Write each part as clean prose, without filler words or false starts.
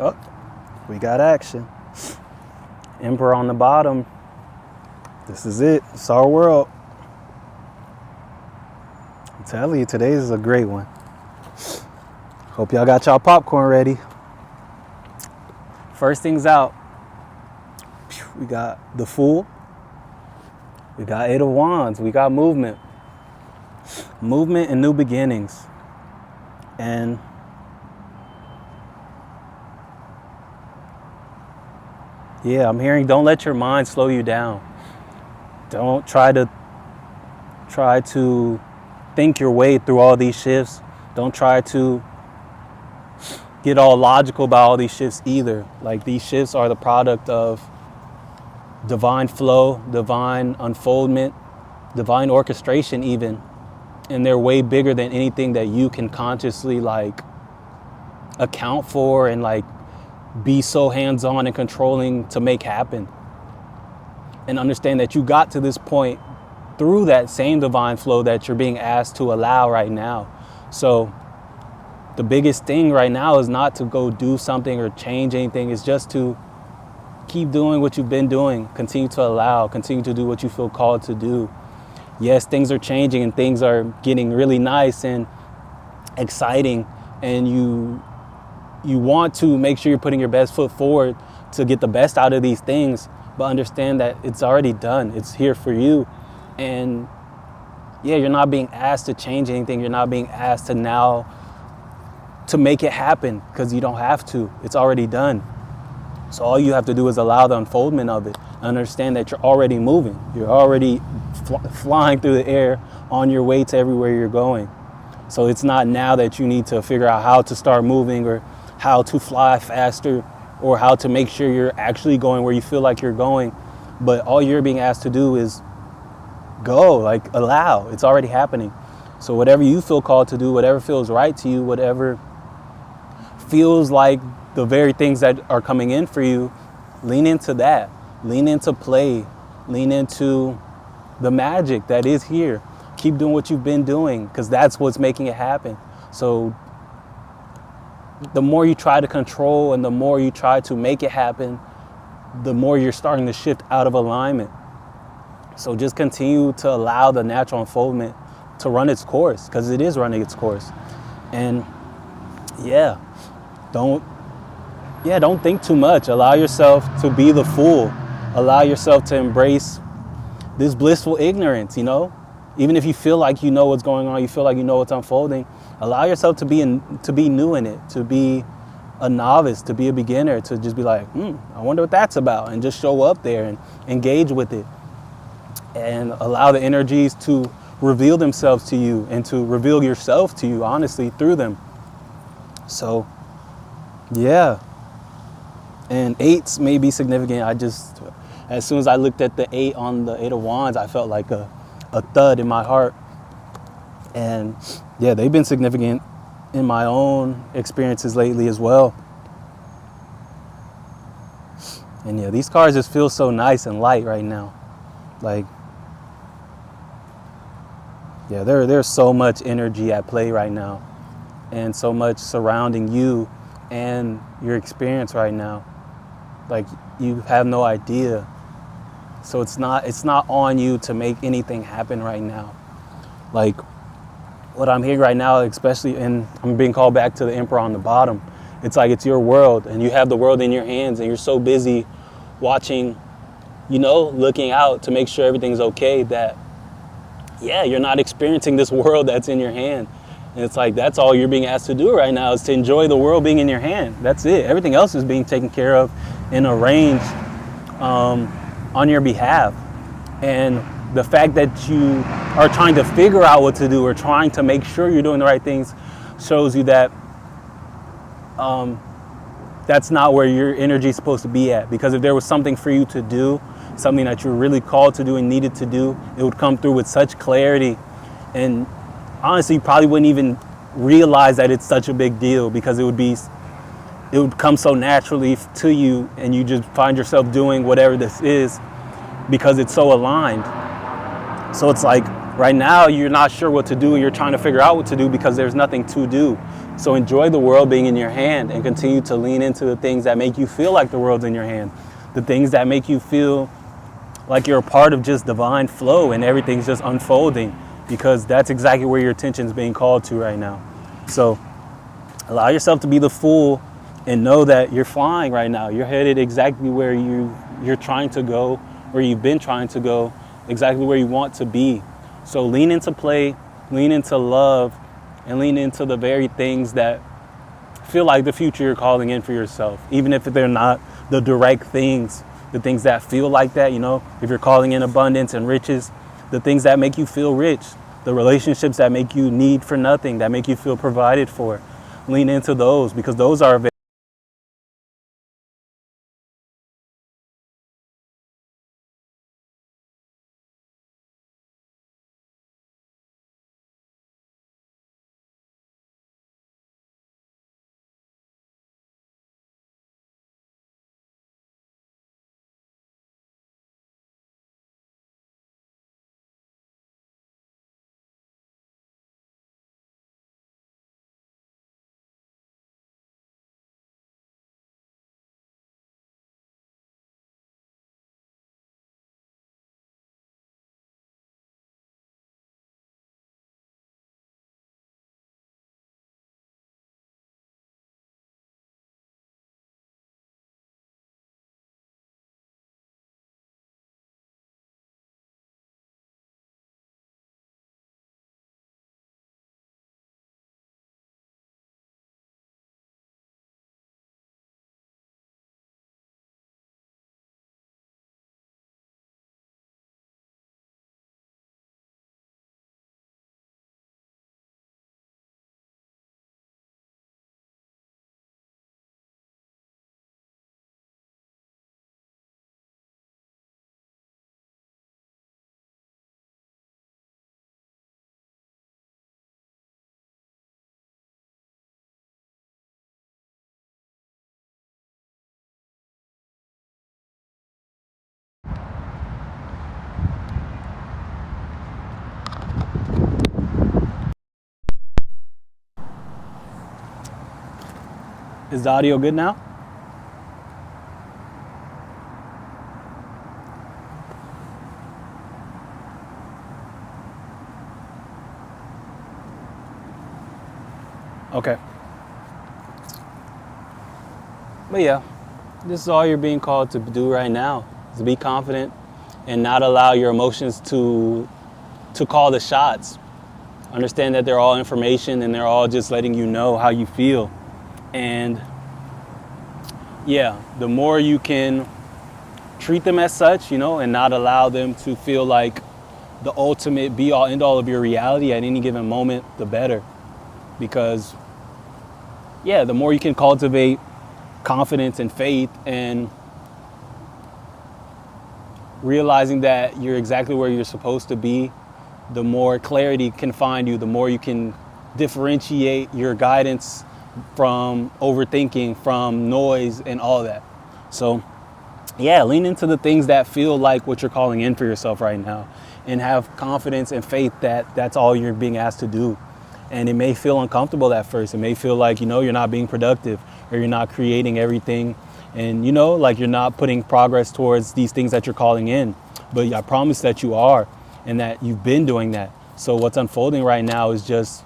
Oh, we got action. Emperor on the bottom. This is it. It's our world. I'm telling you, today's is a great one. Hope y'all got y'all popcorn ready. First things out. We got the Fool. We got Eight of Wands. We got movement. Movement and new beginnings. And yeah, I'm hearing don't let your mind slow you down. Don't try to think your way through all these shifts. Don't try to get all logical about all these shifts either. Like, these shifts are the product of divine flow, divine unfoldment, divine orchestration even. And they're way bigger than anything that you can consciously like account for and like be so hands-on and controlling to make happen. And understand that you got to this point through that same divine flow that you're being asked to allow right now. So the biggest thing right now is not to go do something or change anything. It's just to keep doing what you've been doing. Continue to allow, continue to do what you feel called to do. Yes, things are changing and things are getting really nice and exciting, and you want to make sure you're putting your best foot forward to get the best out of these things, but understand that it's already done. It's here for you. And yeah, you're not being asked to change anything. You're not being asked to now to make it happen, because you don't have to. It's already done. So all you have to do is allow the unfoldment of it. Understand that you're already moving. You're already flying through the air on your way to everywhere you're going. So it's not now that you need to figure out how to start moving or how to fly faster or how to make sure you're actually going where you feel like you're going. But all you're being asked to do is go, like allow. It's already happening. So whatever you feel called to do, whatever feels right to you, whatever feels like the very things that are coming in for you, lean into that. Lean into play. Lean into the magic that is here. Keep doing what you've been doing, because that's what's making it happen. So the more you try to control and the more you try to make it happen, the more you're starting to shift out of alignment. So just continue to allow the natural unfoldment to run its course, because it is running its course. And don't think too much. Allow yourself to be the fool. Allow yourself to embrace this blissful ignorance, Even if you feel like you know what's going on, you feel like you know what's unfolding, allow yourself to be new in it, to be a novice, to be a beginner, to just be like, I wonder what that's about, and just show up there and engage with it. And allow the energies to reveal themselves to you and to reveal yourself to you, honestly, through them. So, yeah. And eights may be significant. As soon as I looked at the 8 on the 8 of Wands, I felt like a thud in my heart. And yeah, they've been significant in my own experiences lately as well. And yeah, these cards just feel so nice and light right now. Like, yeah, there's so much energy at play right now, and so much surrounding you and your experience right now. Like, you have no idea. So it's not on you to make anything happen right now. Like, what I'm hearing right now, especially, and I'm being called back to the Emperor on the bottom, it's like it's your world and you have the world in your hands, and you're so busy watching, looking out to make sure everything's okay, that you're not experiencing this world that's in your hand. And it's like, that's all you're being asked to do right now, is to enjoy the world being in your hand. That's it. Everything else is being taken care of and arranged on your behalf. And the fact that you are trying to figure out what to do or trying to make sure you're doing the right things shows you that that's not where your energy is supposed to be at. Because if there was something for you to do, something that you're really called to do and needed to do, it would come through with such clarity. And honestly, you probably wouldn't even realize that it's such a big deal, because it would come so naturally to you, and you just find yourself doing whatever this is because it's so aligned. So it's like right now you're not sure what to do, and you're trying to figure out what to do because there's nothing to do. So enjoy the world being in your hand and continue to lean into the things that make you feel like the world's in your hand. The things that make you feel like you're a part of just divine flow and everything's just unfolding, because that's exactly where your attention's being called to right now. So allow yourself to be the fool and know that you're flying right now. You're headed exactly where you're trying to go, where you've been trying to go, exactly where you want to be. So lean into play, lean into love, and lean into the very things that feel like the future you're calling in for yourself, even if they're not the direct things, the things that feel like that, if you're calling in abundance and riches, the things that make you feel rich, the relationships that make you need for nothing, that make you feel provided for. Lean into those, because those are available. Is the audio good now? Okay. But yeah, this is all you're being called to do right now, is to be confident and not allow your emotions to call the shots. Understand that they're all information and they're all just letting you know how you feel. And yeah, the more you can treat them as such, and not allow them to feel like the ultimate be all end all of your reality at any given moment, the better. Because yeah, the more you can cultivate confidence and faith and realizing that you're exactly where you're supposed to be, the more clarity can find you, the more you can differentiate your guidance from overthinking, from noise and all that. So yeah, lean into the things that feel like what you're calling in for yourself right now, and have confidence and faith that that's all you're being asked to do. And it may feel uncomfortable at first. It may feel like, you're not being productive, or you're not creating everything, and like you're not putting progress towards these things that you're calling in. But I promise that you are, and that you've been doing that. So what's unfolding right now is just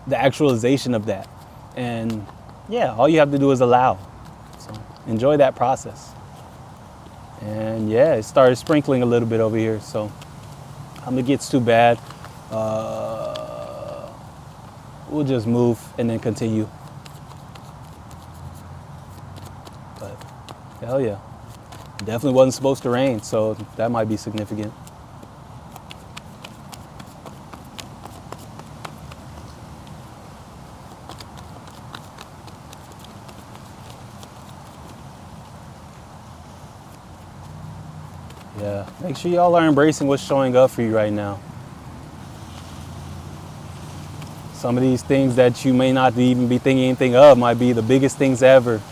the actualization of that. And yeah, all you have to do is allow. So enjoy that process. And yeah, it started sprinkling a little bit over here, so it gets too bad. We'll just move and then continue. But hell yeah, definitely wasn't supposed to rain, so that might be significant. Yeah, make sure y'all are embracing what's showing up for you right now. Some of these things that you may not even be thinking anything of might be the biggest things ever.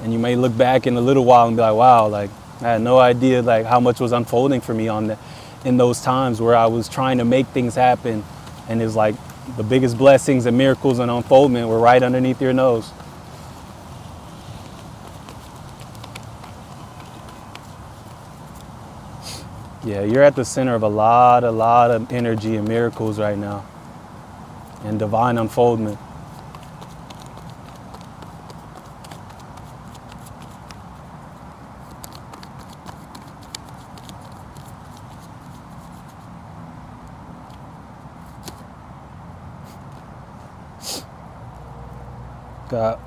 And you may look back in a little while and be like, wow, like I had no idea like how much was unfolding for me in those times where I was trying to make things happen, And it's like the biggest blessings and miracles and unfoldment were right underneath your nose. Yeah, you're at the center of a lot of energy and miracles right now, and divine unfoldment. Got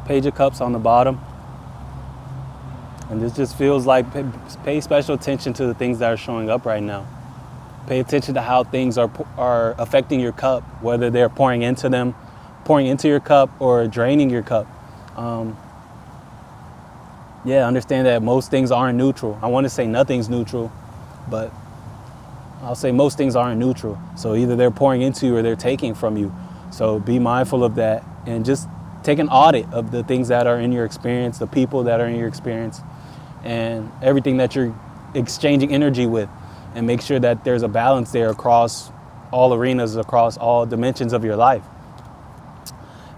Page of Cups on the bottom. And this just feels like pay special attention to the things that are showing up right now. Pay attention to how things are affecting your cup, whether they're pouring into your cup or draining your cup. Understand that most things aren't neutral. I want to say nothing's neutral, but I'll say most things aren't neutral. So either they're pouring into you or they're taking from you. So be mindful of that and just take an audit of the things that are in your experience, the people that are in your experience, and everything that you're exchanging energy with, and make sure that there's a balance there across all arenas, across all dimensions of your life.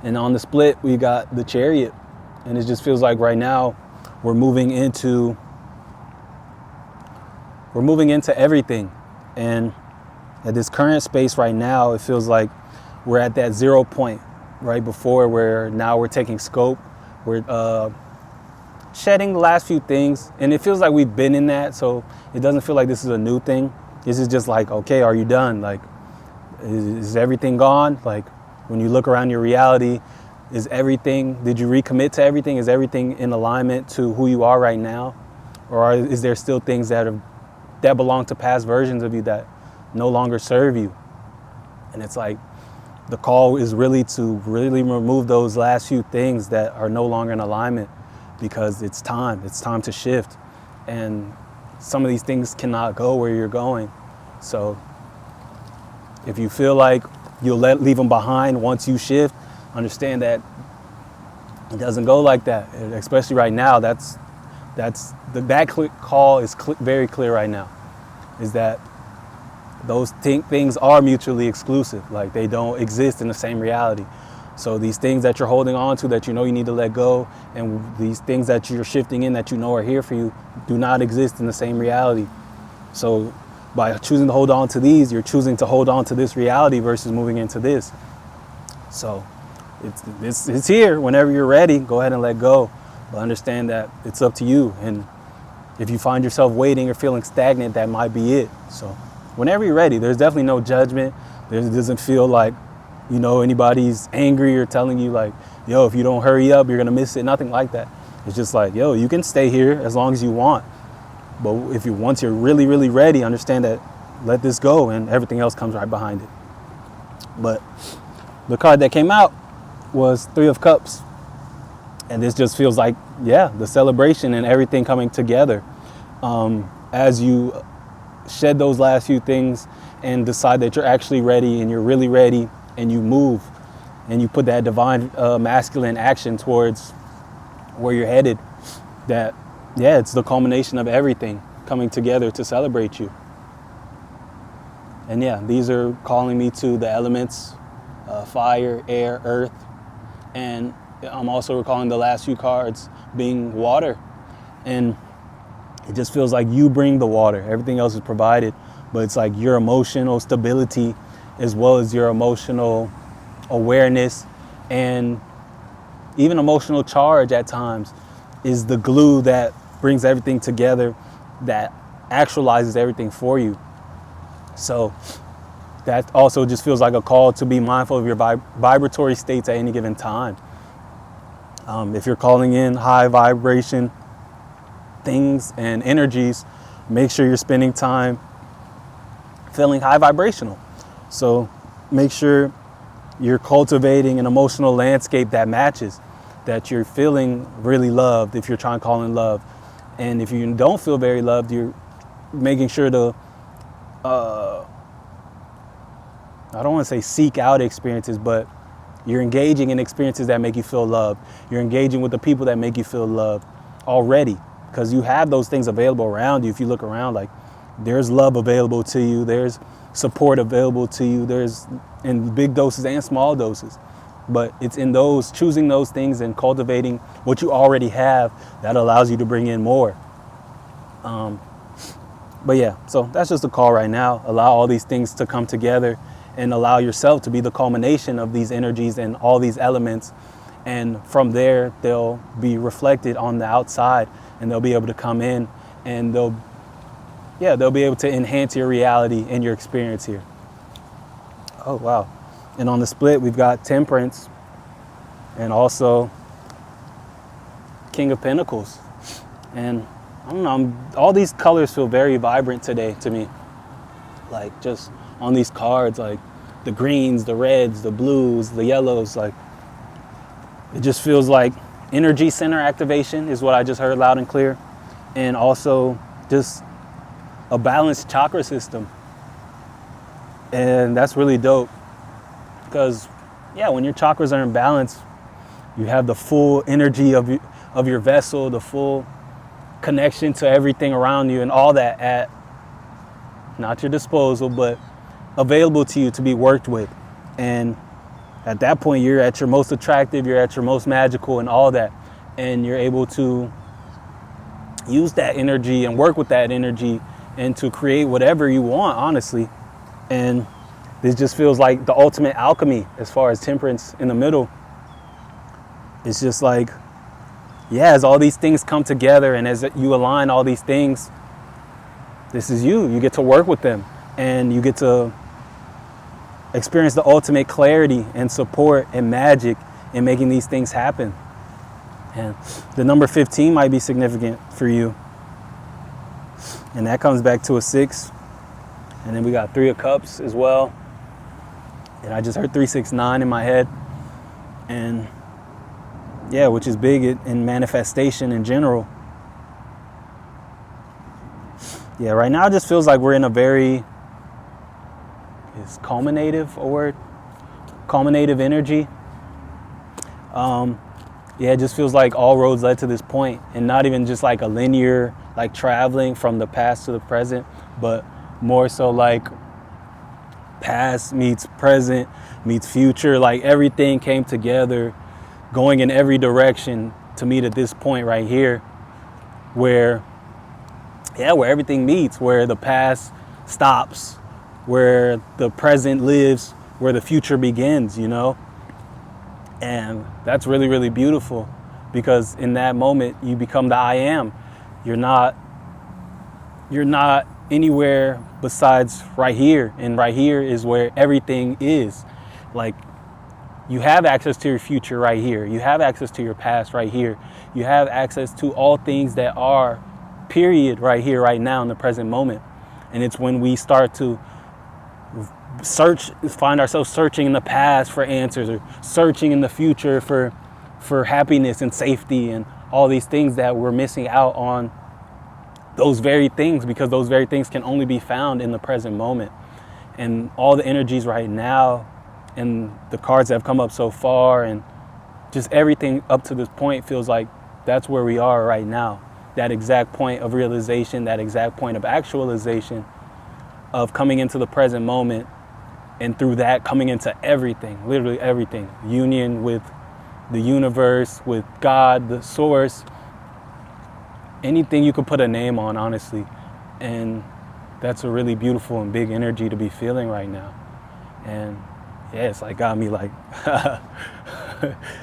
And on the split, we got the Chariot, and it just feels like right now we're moving into everything. And at this current space right now, it feels like we're at that 0 point right before where now we're taking scope. We're shedding the last few things, and it feels like we've been in that, so it doesn't feel like this is a new thing. This is just like, okay, are you done? Like, is everything gone? Like, when you look around your reality, did you recommit to everything? Is everything in alignment to who you are right now? Or is there still things that belong to past versions of you that no longer serve you? And it's like, the call is really to remove those last few things that are no longer in alignment, because it's time to shift. And some of these things cannot go where you're going. So if you feel like you'll leave them behind once you shift, understand that it doesn't go like that. And especially right now, that call is very clear right now, is that those things are mutually exclusive. Like, they don't exist in the same reality. So these things that you're holding on to that you know you need to let go, and these things that you're shifting in that you know are here for you, do not exist in the same reality. So by choosing to hold on to these, you're choosing to hold on to this reality versus moving into this. So it's here. Whenever you're ready, go ahead and let go. But understand that it's up to you. And if you find yourself waiting or feeling stagnant, that might be it. So whenever you're ready, there's definitely no judgment. It doesn't feel like, anybody's angry or telling you like, yo, if you don't hurry up, you're going to miss it. Nothing like that. It's just like, yo, you can stay here as long as you want. But once you're really, really ready, understand that, let this go, and everything else comes right behind it. But the card that came out was 3 of Cups. And this just feels like, the celebration and everything coming together. As you shed those last few things and decide that you're actually ready and you're really ready, and you move and you put that divine masculine action towards where you're headed, that, it's the culmination of everything coming together to celebrate you. And these are calling me to the elements, fire, air, earth. And I'm also recalling the last few cards being water. And it just feels like you bring the water. Everything else is provided. But it's like your emotional stability, as well as your emotional awareness and even emotional charge at times, is the glue that brings everything together, that actualizes everything for you. So that also just feels like a call to be mindful of your vibratory states at any given time. If you're calling in high vibration things and energies, make sure you're spending time feeling high vibrational. So make sure you're cultivating an emotional landscape that matches, that you're feeling really loved if you're trying to call in love. And if you don't feel very loved, you're making sure to, I don't want to say seek out experiences, but you're engaging in experiences that make you feel loved. You're engaging with the people that make you feel loved already, because you have those things available around you. If you look around, like, there's love available to you. There's support available to you. There's in big doses and small doses. But it's in those, choosing those things and cultivating what you already have that allows you to bring in more. But yeah, so that's just a call right now. Allow all these things to come together and allow yourself to be the culmination of these energies and all these elements. And from there, they'll be reflected on the outside, and they'll be able to come in, and they'll be able to enhance your reality and your experience here. Oh, wow. And on the split, we've got Temperance and also King of Pentacles. And I don't know, all these colors feel very vibrant today to me. Like just on these cards, like the greens, the reds, the blues, the yellows, like it just feels like energy center activation is what I just heard loud and clear. And also just a balanced chakra system. And that's really dope because, yeah, when your chakras are in balance, you have the full energy of your vessel, the full connection to everything around you and all that at not your disposal, but available to you to be worked with. And at that point, you're at your most attractive, you're at your most magical and all that. And you're able to use that energy and work with that energy and to create whatever you want, honestly. And this just feels like the ultimate alchemy as far as Temperance in the middle. It's just like, yeah, as all these things come together and as you align all these things, this is you. You get to work with them and you get to experience the ultimate clarity and support and magic in making these things happen. And the number 15 might be significant for you. And that comes back to a 6. And then we got 3 of Cups as well. And I just heard 369 in my head. And yeah, which is big in manifestation in general. Yeah, right now it just feels like we're in a very, is culminative a word? Culminative energy. Yeah, it just feels like all roads led to this point, and not even just like a linear, like traveling from the past to the present, but more so like past meets present meets future. Like everything came together, going in every direction to meet at this point right here, where everything meets, where the past stops, where the present lives, where the future begins, you know? And that's really, really beautiful, because in that moment you become the I am. You're not anywhere besides right here, and right here is where everything is. Like, you have access to your future right here. You have access to your past right here. You have access to all things that are, period, right here, right now, in the present moment. And it's when we start to find ourselves searching in the past for answers, or searching in the future for happiness and safety and all these things, that we're missing out on those very things, because those very things can only be found in the present moment. And all the energies right now and the cards that have come up so far and just everything up to this point feels like that's where we are right now. That exact point of realization, that exact point of actualization, of coming into the present moment, and through that coming into everything, literally everything. Union with the universe, with God, the source, anything you could put a name on, honestly. And that's a really beautiful and big energy to be feeling right now. And yeah, it's like got me like,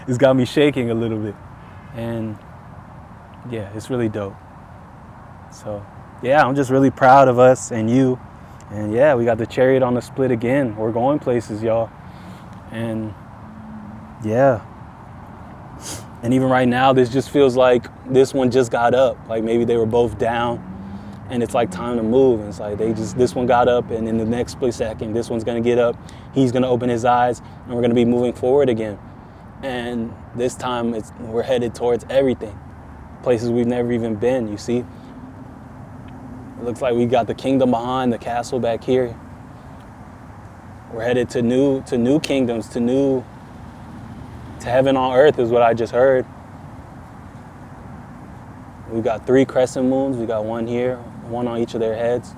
it's got me shaking a little bit. And yeah, it's really dope. So yeah, I'm just really proud of us and you. And yeah, we got the Chariot on the split again. We're going places, y'all. And yeah. And even right now, this just feels like this one just got up. Like maybe they were both down and it's like time to move. And it's like this one got up, and in the next split second, this one's gonna get up. He's gonna open his eyes, and we're gonna be moving forward again. And this time we're headed towards everything. Places we've never even been, you see? It looks like we got the kingdom behind, the castle back here. We're headed to new kingdoms, to heaven on earth is what I just heard. We've got 3 crescent moons. We got one here, one on each of their heads.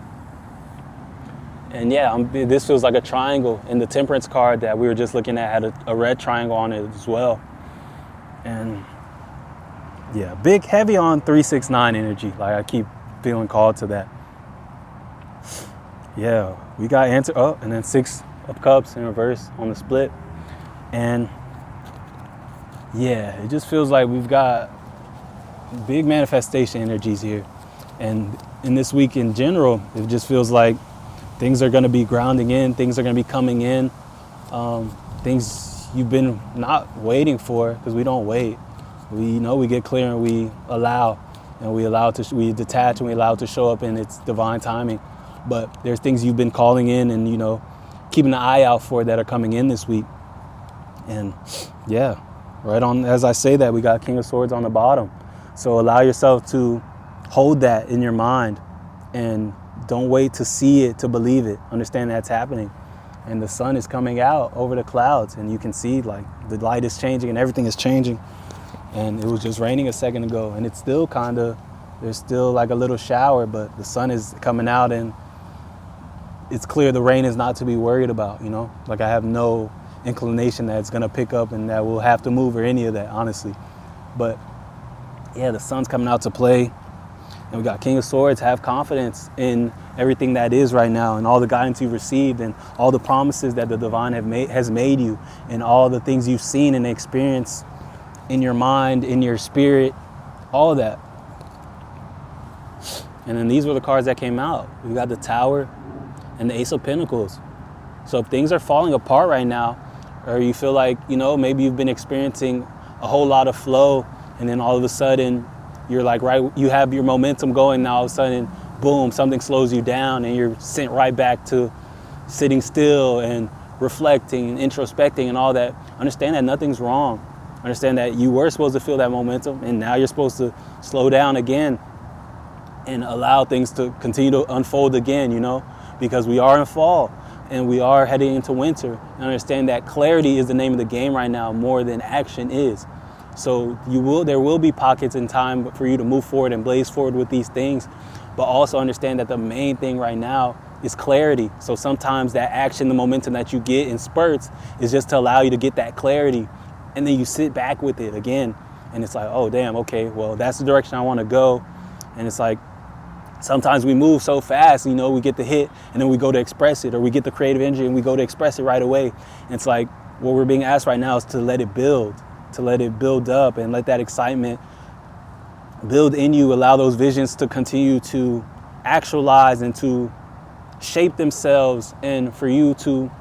And yeah, this feels like a triangle. And the temperance card that we were just looking at had a red triangle on it as well. And yeah, big heavy on 369 energy. Like I keep feeling called to that. Yeah, we got answer and then 6 of cups in reverse on the split. And yeah, it just feels like we've got big manifestation energies here. And in this week in general, it just feels like things are going to be grounding in, things are going to be coming in, things you've been not waiting for, because we don't wait. We get clear and we allow, and we detach and we allow it to show up in its divine timing. But there's things you've been calling in and, keeping an eye out for that are coming in this week. And yeah, right on, as I say that, we got King of Swords on the bottom. So allow yourself to hold that in your mind and don't wait to see it, to believe it. Understand that's happening. And the sun is coming out over the clouds and you can see like the light is changing and everything is changing. And it was just raining a second ago and it's still there's still like a little shower, but the sun is coming out and it's clear the rain is not to be worried about, Like I have no inclination that it's gonna pick up and that we'll have to move or any of that, honestly. But yeah, the sun's coming out to play. And we got King of Swords. Have confidence in everything that is right now and all the guidance you've received and all the promises that the divine has made you and all the things you've seen and experienced in your mind, in your spirit, all of that. And then these were the cards that came out. We got the Tower and the Ace of Pentacles. So if things are falling apart right now, or you feel like, maybe you've been experiencing a whole lot of flow and then all of a sudden you're like, right, you have your momentum going, now all of a sudden, boom, something slows you down and you're sent right back to sitting still and reflecting and introspecting and all that. Understand that nothing's wrong. Understand that you were supposed to feel that momentum and now you're supposed to slow down again and allow things to continue to unfold again, because we are in fall and we are heading into winter. And understand that clarity is the name of the game right now more than action is. So there will be pockets in time for you to move forward and blaze forward with these things, but also understand that the main thing right now is clarity. So sometimes that action, the momentum that you get in spurts is just to allow you to get that clarity. And then you sit back with it again. And it's like, oh, damn, okay, well, that's the direction I want to go. And it's like, sometimes we move so fast, we get the hit and then we go to express it, or we get the creative energy and we go to express it right away. And it's like, what we're being asked right now is to let it build. To let it build up and let that excitement build in you, allow those visions to continue to actualize and to shape themselves, and for you to,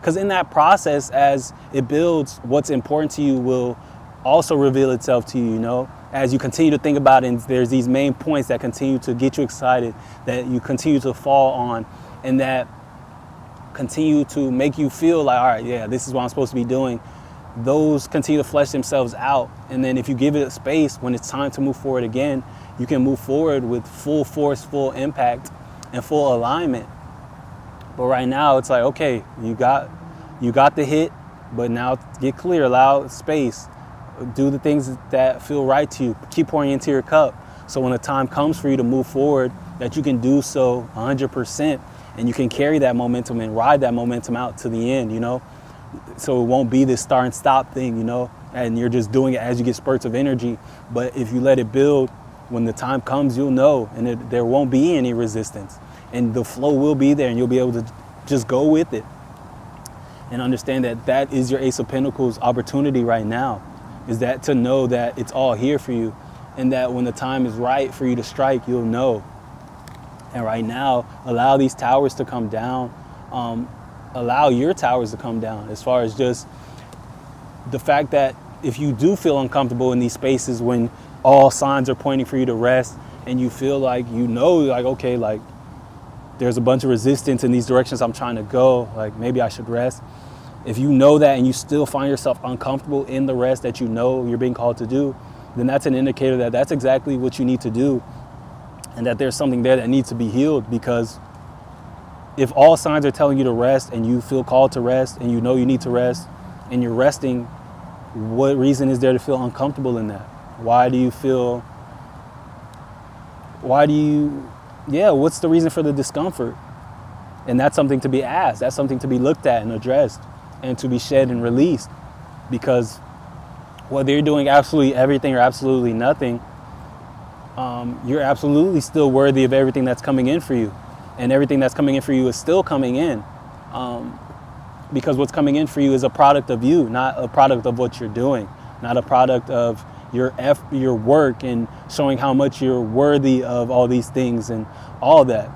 because in that process, as it builds, what's important to you will also reveal itself to you, as you continue to think about it, and there's these main points that continue to get you excited, that you continue to fall on, and that continue to make you feel like, all right, yeah, this is what I'm supposed to be doing. Those continue to flesh themselves out. And then if you give it a space, when it's time to move forward again, you can move forward with full force, full impact, and full alignment. But right now it's like, okay, you got the hit, but now get clear, allow space, do the things that feel right to you, keep pouring into your cup. So when the time comes for you to move forward, that you can do so 100%, and you can carry that momentum and ride that momentum out to the end, So it won't be this start and stop thing, and you're just doing it as you get spurts of energy. But if you let it build, when the time comes, you'll know, and there won't be any resistance. And the flow will be there, and you'll be able to just go with it. And understand that is your Ace of Pentacles opportunity right now, is that to know that it's all here for you, and that when the time is right for you to strike, you'll know. And right now, allow these towers to come down. Allow your towers to come down, as far as just the fact that if you do feel uncomfortable in these spaces when all signs are pointing for you to rest, and you feel like, okay, like there's a bunch of resistance in these directions I'm trying to go, like maybe I should rest. If you know that and you still find yourself uncomfortable in the rest that you're being called to do, then that's an indicator that that's exactly what you need to do, and that there's something there that needs to be healed. Because if all signs are telling you to rest and you feel called to rest and you know you need to rest and you're resting, what reason is there to feel uncomfortable in that? What's the reason for the discomfort? And that's something to be asked. That's something to be looked at and addressed and to be shed and released. Because whether you're doing absolutely everything or absolutely nothing, you're absolutely still worthy of everything that's coming in for you. And everything that's coming in for you is still coming in. Because what's coming in for you is a product of you, not a product of what you're doing, not a product of your work and showing how much you're worthy of all these things and all that.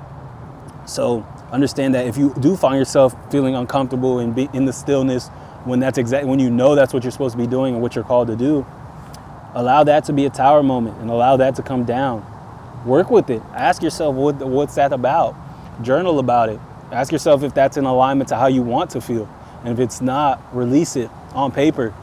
So understand that if you do find yourself feeling uncomfortable and be in the stillness when when you know that's what you're supposed to be doing and what you're called to do, allow that to be a tower moment and allow that to come down. Work with it. Ask yourself what's that about. Journal about it. Ask yourself if that's in alignment to how you want to feel. And if it's not, release it on paper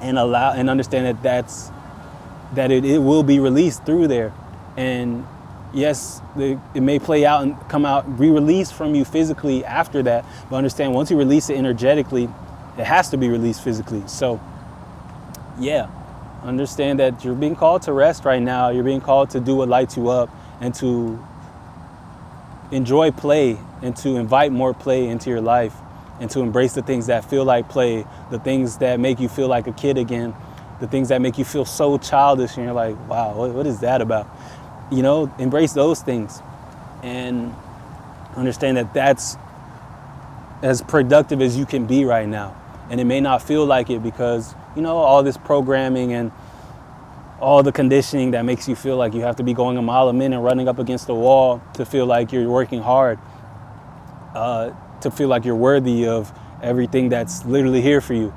and understand that it will be released through there. And yes, it may play out and come out re-released from you physically after that, but understand once you release it energetically, it has to be released physically. So yeah, understand that you're being called to rest right now. You're being called to do what lights you up and to enjoy play and to invite more play into your life and to embrace the things that feel like play, the things that make you feel like a kid again, the things that make you feel so childish and you're like, wow, what is that about? You know, embrace those things and understand that that's as productive as you can be right now. And it may not feel like it because, you know, all this programming and all the conditioning that makes you feel like you have to be going a mile a minute and running up against the wall to feel like you're working hard, to feel like you're worthy of everything that's literally here for you.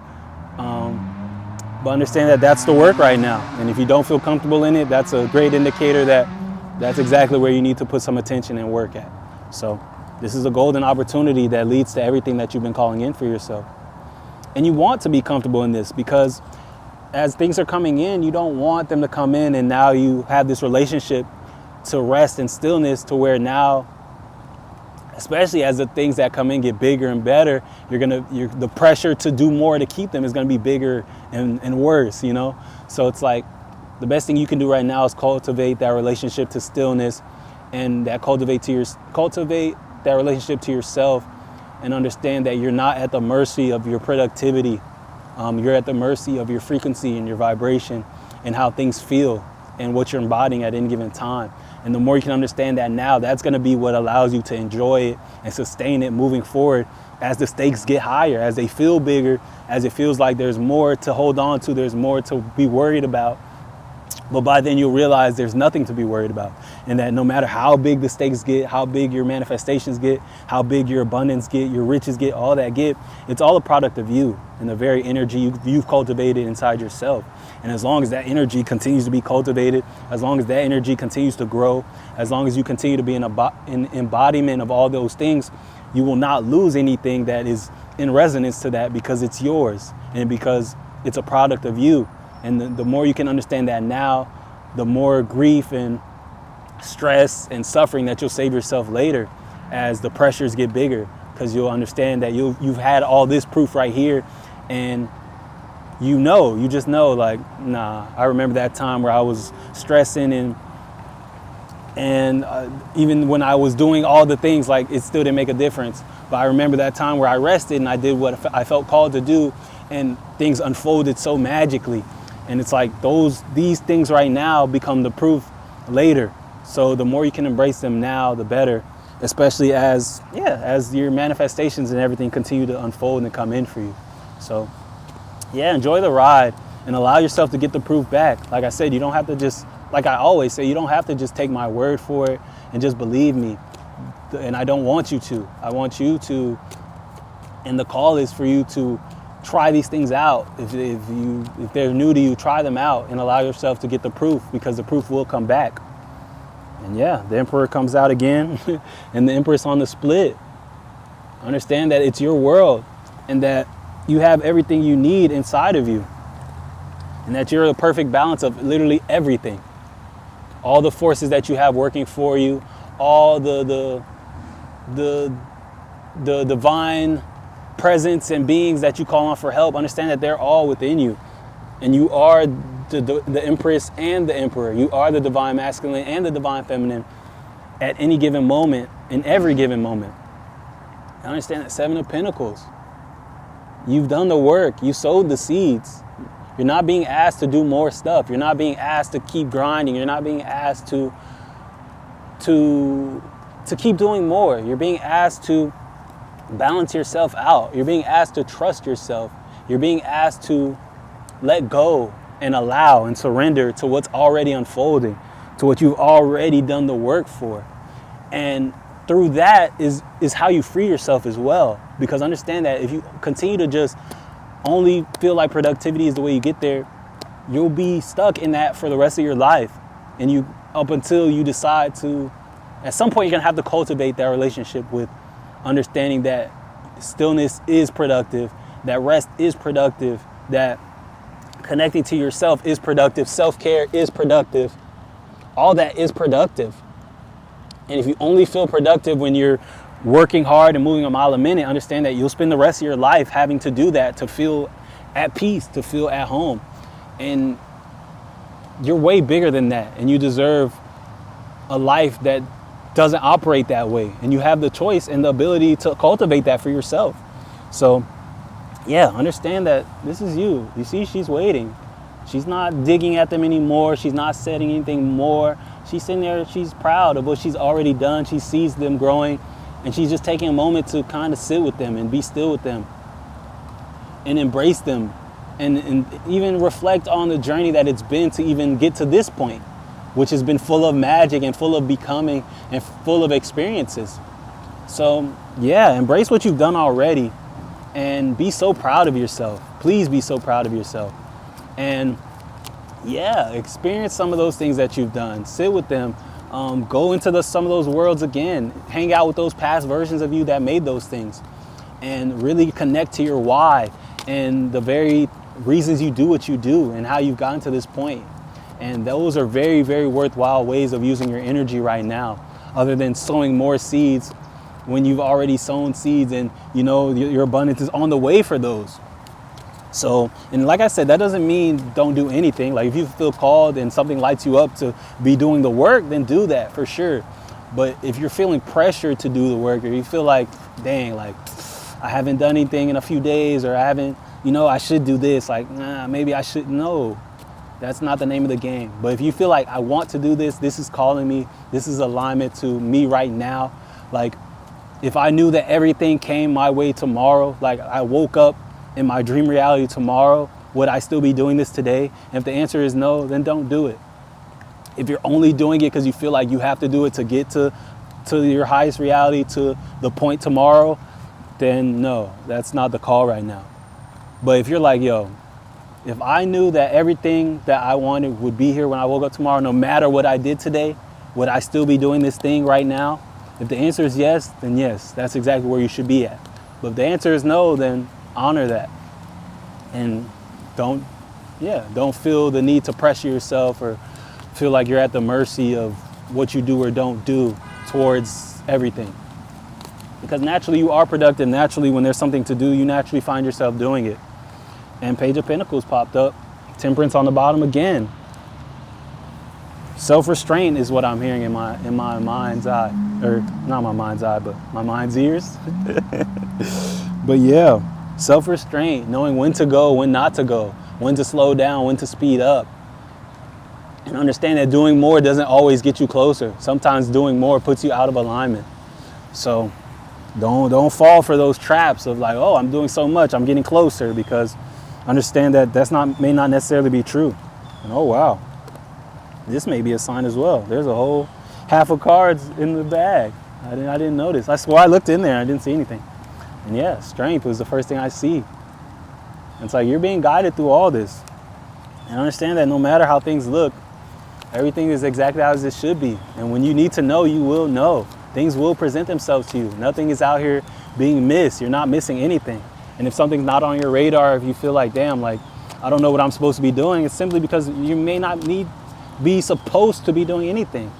But understand that that's the work right now. And if you don't feel comfortable in it, that's a great indicator that that's exactly where you need to put some attention and work at. So this is a golden opportunity that leads to everything that you've been calling in for yourself. And you want to be comfortable in this because as things are coming in, you don't want them to come in and now you have this relationship to rest and stillness to where now, especially as the things that come in get bigger and better, the pressure to do more to keep them is going to be bigger and worse, you know? So it's like the best thing you can do right now is cultivate that relationship to stillness and that cultivate that relationship to yourself and understand that you're not at the mercy of your productivity. You're at the mercy of your frequency and your vibration and how things feel and what you're embodying at any given time. And the more you can understand that now, that's going to be what allows you to enjoy it and sustain it moving forward as the stakes get higher, as they feel bigger, as it feels like there's more to hold on to, there's more to be worried about. But by then you'll realize there's nothing to be worried about. And that no matter how big the stakes get, how big your manifestations get, how big your abundance get, your riches get, all that get, it's all a product of you and the very energy you've cultivated inside yourself. And as long as that energy continues to be cultivated, as long as that energy continues to grow, as long as you continue to be an embodiment of all those things, you will not lose anything that is in resonance to that because it's yours and because it's a product of you. And the more you can understand that now, the more grief and stress and suffering that you'll save yourself later as the pressures get bigger, because you'll understand that you've had all this proof right here and you just know like, nah, I remember that time where I was stressing and even when I was doing all the things, like it still didn't make a difference. But I remember that time where I rested and I did what I felt called to do and things unfolded so magically. And it's like these things right now become the proof later. So the more you can embrace them now, the better, especially as your manifestations and everything continue to unfold and come in for you. So yeah, enjoy the ride and allow yourself to get the proof back. Like I said, you don't have to just, like I always say, you don't have to just take my word for it and just believe me. And I don't want you to. I want you to, and the call is for you to try these things out. If they're new to you, try them out and allow yourself to get the proof, because the proof will come back. And yeah, the Emperor comes out again and the Empress on the split. Understand that it's your world and that you have everything you need inside of you and that you're the perfect balance of literally everything. All the forces that you have working for you, all the divine presence and beings that you call on for help, understand that they're all within you. And you are the Empress and the Emperor. You are the divine masculine and the divine feminine at any given moment, in every given moment. And understand that Seven of Pentacles. You've done the work. You sowed the seeds. You're not being asked to do more stuff. You're not being asked to keep grinding. You're not being asked to keep doing more. You're being asked to balance yourself out. You're being asked to trust yourself. You're being asked to let go and allow and surrender to what's already unfolding, to what you've already done the work for. And through that is how you free yourself as well. Because understand that if you continue to just only feel like productivity is the way you get there, you'll be stuck in that for the rest of your life. And you, up until you decide to, at some point you're gonna have to cultivate that relationship with understanding that stillness is productive, that rest is productive, that connecting to yourself is productive, self-care is productive, all that is productive. And if you only feel productive when you're working hard and moving a mile a minute, understand that you'll spend the rest of your life having to do that to feel at peace, to feel at home. And you're way bigger than that, and you deserve a life that doesn't operate that way, and you have the choice and the ability to cultivate that for yourself. So yeah, understand that this is you. You see, she's waiting. She's not digging at them anymore. She's not setting anything more. She's sitting there, she's proud of what she's already done. She sees them growing, and she's just taking a moment to kind of sit with them and be still with them and embrace them, and even reflect on the journey that it's been to even get to this point, which has been full of magic and full of becoming and full of experiences. So yeah, embrace what you've done already and be so proud of yourself. Please be so proud of yourself. And yeah, experience some of those things that you've done. Sit with them. Go into some of those worlds again. Hang out with those past versions of you that made those things. And really connect to your why and the very reasons you do what you do and how you've gotten to this point. And those are very, very worthwhile ways of using your energy right now, other than sowing more seeds when you've already sown seeds and you know your abundance is on the way for those. So, and like I said, that doesn't mean don't do anything. Like if you feel called and something lights you up to be doing the work, then do that for sure. But if you're feeling pressure to do the work, or you feel like, dang, like I haven't done anything in a few days, or I haven't, I should do this, like, nah, maybe I shouldn't. No, that's not the name of the game. But if you feel like I want to do this, this is calling me, this is alignment to me right now. Like if I knew that everything came my way tomorrow, like I woke up in my dream reality tomorrow, would I still be doing this today? And if the answer is no, then don't do it. If you're only doing it because you feel like you have to do it to get to your highest reality, to the point tomorrow, then no, that's not the call right now. But if you're like, yo, if I knew that everything that I wanted would be here when I woke up tomorrow, no matter what I did today, would I still be doing this thing right now? If the answer is yes, then yes, that's exactly where you should be at. But if the answer is no, then honor that. And don't feel the need to pressure yourself or feel like you're at the mercy of what you do or don't do towards everything. Because naturally you are productive. Naturally, when there's something to do, you naturally find yourself doing it. And Page of Pentacles popped up. Temperance on the bottom again. Self-restraint is what I'm hearing in my mind's eye. Or not my mind's eye, but my mind's ears. But yeah, self-restraint, knowing when to go, when not to go, when to slow down, when to speed up. And understand that doing more doesn't always get you closer. Sometimes doing more puts you out of alignment. So don't fall for those traps of like, oh, I'm doing so much, I'm getting closer, because understand that may not necessarily be true. And oh wow, this may be a sign as well. There's a whole half of cards in the bag. I didn't notice. I swore I looked in there and I didn't see anything. And yeah, strength was the first thing I see. It's like you're being guided through all this. And understand that no matter how things look, everything is exactly as it should be. And when you need to know, you will know. Things will present themselves to you. Nothing is out here being missed. You're not missing anything. And if something's not on your radar, if you feel like, damn, like, I don't know what I'm supposed to be doing, it's simply because you may not be supposed to be doing anything.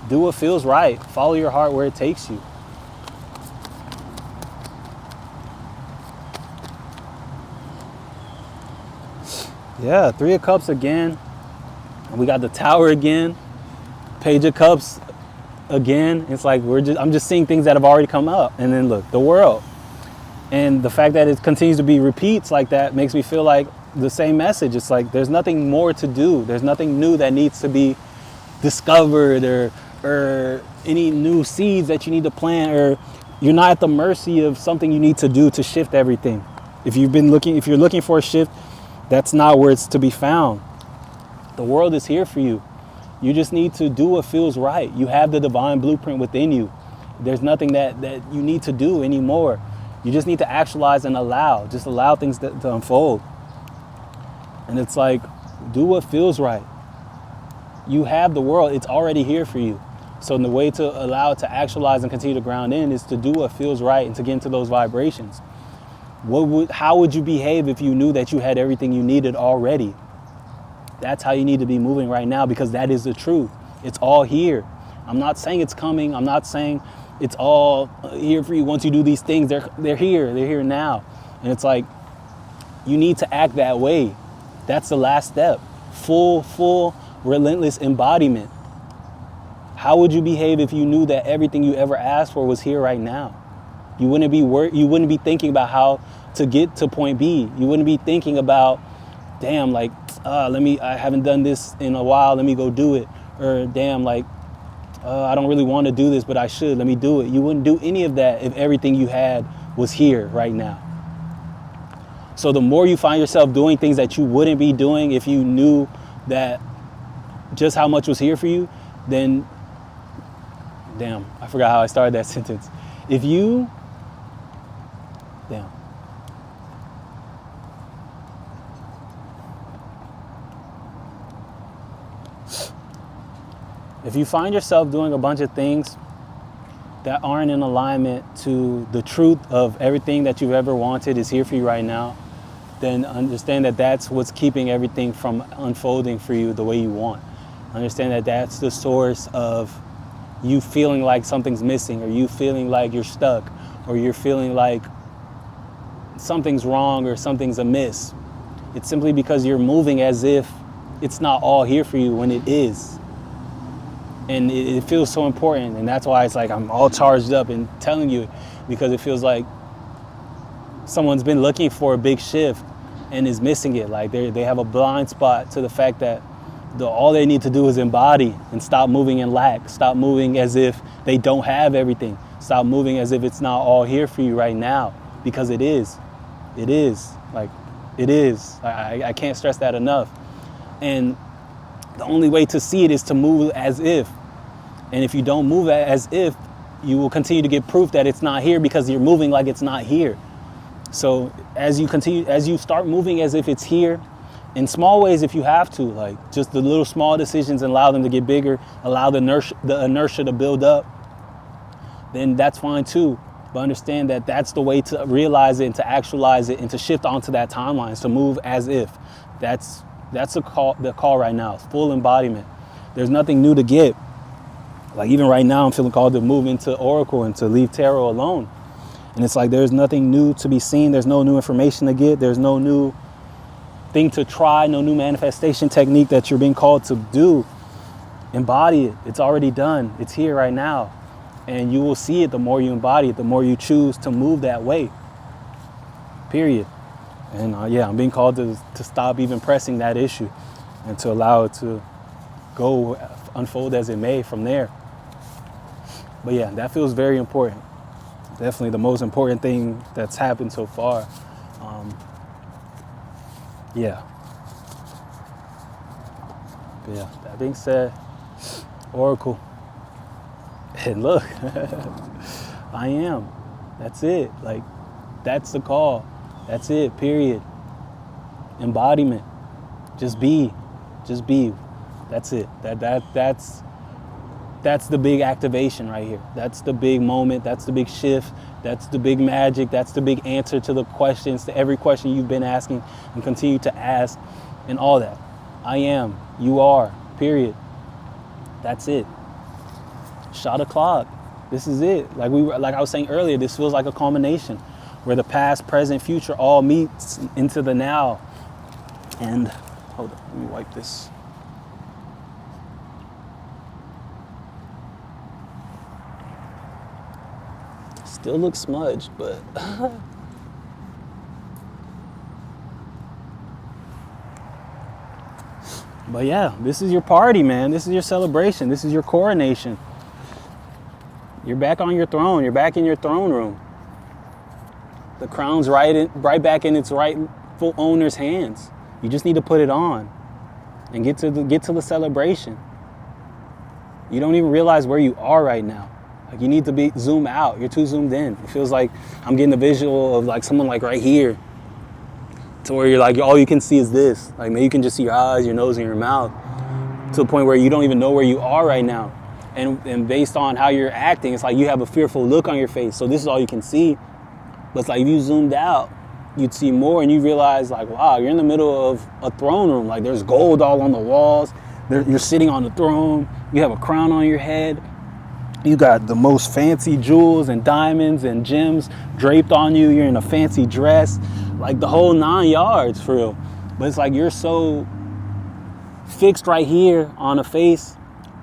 Do what feels right. Follow your heart where it takes you. Yeah, Three of Cups again. We got the Tower again. Page of Cups again. It's like I'm just seeing things that have already come up. And then look, the World. And the fact that it continues to be repeats like that makes me feel like the same message. It's like there's nothing more to do. There's nothing new that needs to be discovered, or any new seeds that you need to plant, or you're not at the mercy of something you need to do to shift everything. If you're looking for a shift, that's not where it's to be found. The world is here for you. You just need to do what feels right. You have the divine blueprint within you. There's nothing that you need to do anymore. You just need to actualize and just allow things to unfold. And it's like, do what feels right. You have the world, it's already here for you. So the way to allow it to actualize and continue to ground in is to do what feels right and to get into those vibrations. How would you behave if you knew that you had everything you needed already? That's how you need to be moving right now, because that is the truth. It's all here. I'm not saying it's coming. I'm not saying it's all here for you. Once you do these things, they're here. They're here now. And it's like, you need to act that way. That's the last step. Full, relentless embodiment. How would you behave if you knew that everything you ever asked for was here right now? You wouldn't be thinking about how to get to point B. You wouldn't be thinking about, damn, like, I haven't done this in a while, let me go do it. Or damn, like, I don't really want to do this, but I should, let me do it. You wouldn't do any of that if everything you had was here right now. So the more you find yourself doing things that you wouldn't be doing if you knew that just how much was here for you, then, damn, I forgot how I started that sentence. If you find yourself doing a bunch of things that aren't in alignment to the truth of everything that you've ever wanted is here for you right now, then understand that that's what's keeping everything from unfolding for you the way you want. Understand that that's the source of you feeling like something's missing, or you feeling like you're stuck, or you're feeling like something's wrong or something's amiss. It's simply because you're moving as if it's not all here for you when it is. And it feels so important, and that's why it's like I'm all charged up and telling you, because it feels like someone's been looking for a big shift and is missing it. Like they have a blind spot to the fact that all they need to do is embody and stop moving in lack. Stop moving as if they don't have everything. Stop moving as if it's not all here for you right now, because it is. It is. Like, it is. I can't stress that enough. And the only way to see it is to move as if. And if you don't move as if, you will continue to get proof that it's not here, because you're moving like it's not here. So as you start moving as if it's here, in small ways if you have to, like just the little small decisions, and allow them to get bigger, allow the inertia to build up, then that's fine too. But understand that that's the way to realize it and to actualize it and to shift onto that timeline, is to move as if. That's the call right now. It's full embodiment. There's nothing new to get. Like even right now, I'm feeling called to move into Oracle and to leave tarot alone. And it's like there's nothing new to be seen. There's no new information to get. There's no new thing to try, no new manifestation technique that you're being called to do. Embody it. It's already done. It's here right now. And you will see it the more you embody it, the more you choose to move that way. Period. And I'm being called to stop even pressing that issue and to allow it to go unfold as it may from there. But yeah, that feels very important. Definitely the most important thing that's happened so far. But yeah, that being said, Oracle. And look, I am. That's it. Like, that's the call. That's it, period. Embodiment. Just be. Just be. That's it. That's the big activation right here. That's the big moment. That's the big shift. That's the big magic. That's the big answer to the questions, to every question you've been asking and continue to ask, and all that. I am. You are. Period. That's it. Shot o'clock. This is it. Like I was saying earlier, this feels like a culmination where the past, present, future all meets into the now. And hold on, let me wipe this. Still looks smudged, but But yeah, this is your party, man. This is your celebration. This is your coronation. You're back on your throne. You're back in your throne room. The crown's right back in its rightful owner's hands. You just need to put it on and get to the celebration. You don't even realize where you are right now. Like, you need to zoom out. You're too zoomed in. It feels like I'm getting a visual of like someone like right here, to where you're like, all you can see is this. Like, maybe you can just see your eyes, your nose, and your mouth, to the point where you don't even know where you are right now. And based on how you're acting, it's like you have a fearful look on your face. So this is all you can see. But it's like if you zoomed out, you'd see more, and you realize like, wow, you're in the middle of a throne room. Like, there's gold all on the walls. You're sitting on the throne. You have a crown on your head. You got the most fancy jewels and diamonds and gems draped on you. You're in a fancy dress, like the whole 9 yards, for real. But it's like you're so fixed right here on a face,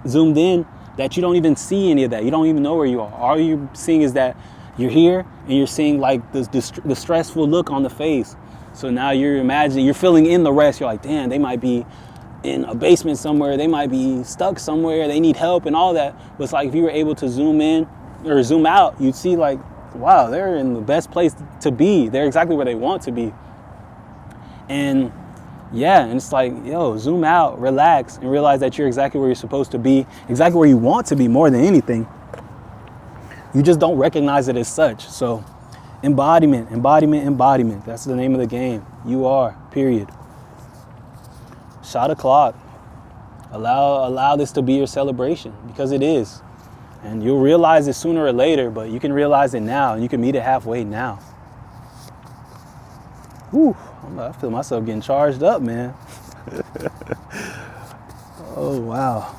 zoomed in, that you don't even see any of that. You don't even know where you are. All you're seeing is that you're here, and you're seeing like the stressful look on the face. So now you're imagining, you're filling in the rest. You're like, damn, they might be in a basement somewhere. They might be stuck somewhere. They need help and all that. But it's like if you were able to zoom in or zoom out, you'd see like, wow, they're in the best place to be. They're exactly where they want to be. And yeah, and it's like, yo, zoom out, relax, and realize that you're exactly where you're supposed to be, exactly where you want to be more than anything. You just don't recognize it as such. So embodiment, embodiment, embodiment. That's the name of the game. You are, period. Shot o'clock. Allow this to be your celebration, because it is. And you'll realize it sooner or later, but you can realize it now, and you can meet it halfway now. Whew, I feel myself getting charged up, man. Oh, wow.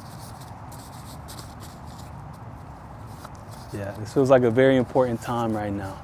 Yeah, this feels like a very important time right now.